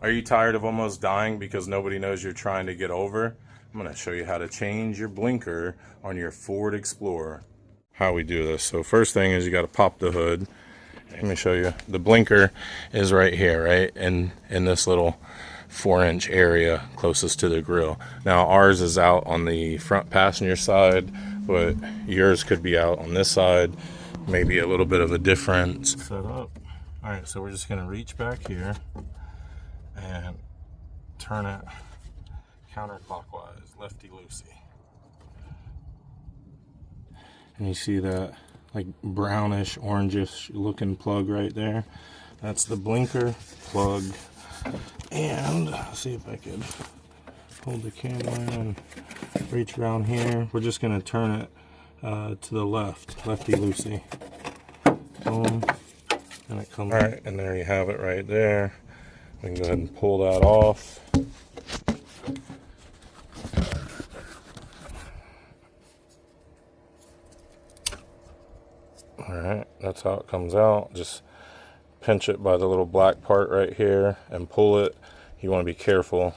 Are you tired of almost dying because nobody knows you're trying to get over? I'm going to show you how to change your blinker on your Ford Explorer. How we do this. So first thing is you got to pop the hood. Let me show you. The blinker is right here, right? In this little 4-inch area closest to the grill. Now ours is out on the front passenger side, but yours could be out on this side. Maybe a little bit of a difference. Set up. All right, so we're just going to reach back here and turn it counterclockwise, lefty-loosey. And you see that like brownish, orangish looking plug right there? That's the blinker plug. And see if I could hold the camera and reach around here. We're just going to turn it to the left, lefty-loosey. Boom. And it comes. All right, and there you have it right there. We can go ahead and pull that off. Alright, that's how it comes out. Just pinch it by the little black part right here and pull it. You want to be careful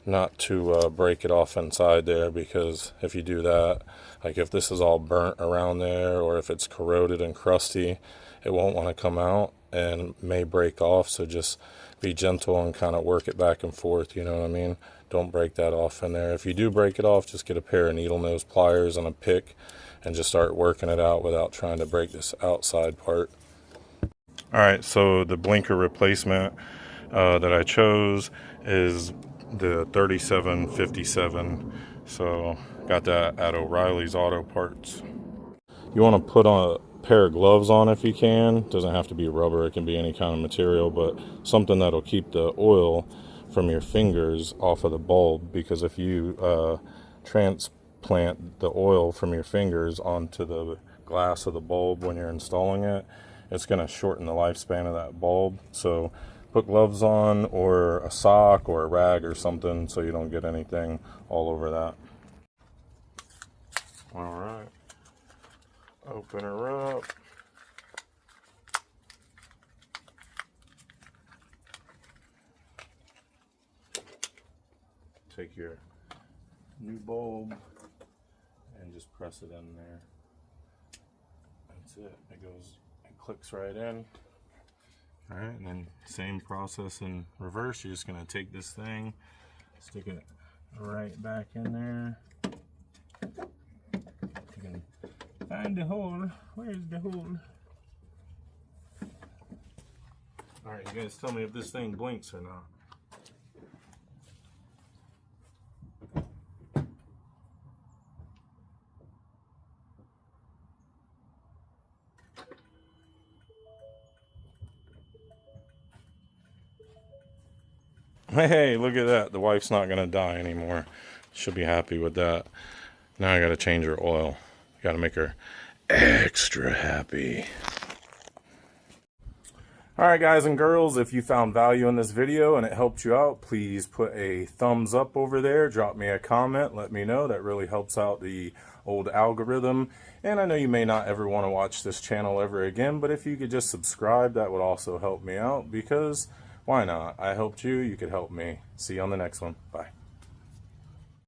not to break it off inside there, because if you do that, like if this is all burnt around there or if it's corroded and crusty, it won't want to come out and may break off. So just be gentle and kind of work it back and forth, you know what I mean? Don't break that off in there. If you do break it off, just get a pair of needle nose pliers and a pick and just start working it out without trying to break this outside part. All right, so the blinker replacement that I chose is the 3757. So got that at O'Reilly's Auto Parts. You want to put on a pair of gloves on if you can. Doesn't have to be rubber, it can be any kind of material, but something that'll keep the oil from your fingers off of the bulb, because if you transplant the oil from your fingers onto the glass of the bulb when you're installing it, it's going to shorten the lifespan of that bulb. So put gloves on, or a sock or a rag or something, so you don't get anything all over that. All right, open her up. Take your new bulb and just press it in there. That's it. It clicks right in. All right, and then same process in reverse. You're just gonna take this thing, stick it right back in there. You can find the hole. Where's the hole? All right, you guys tell me if this thing blinks or not. Hey, look at that. The wife's not going to die anymore. She'll be happy with that. Now I got to change her oil. Got to make her extra happy. Alright guys and girls, if you found value in this video and it helped you out, please put a thumbs up over there. Drop me a comment. Let me know. That really helps out the old algorithm. And I know you may not ever want to watch this channel ever again, but if you could just subscribe, that would also help me out, because why not? I helped you, you could help me. See you on the next one. Bye.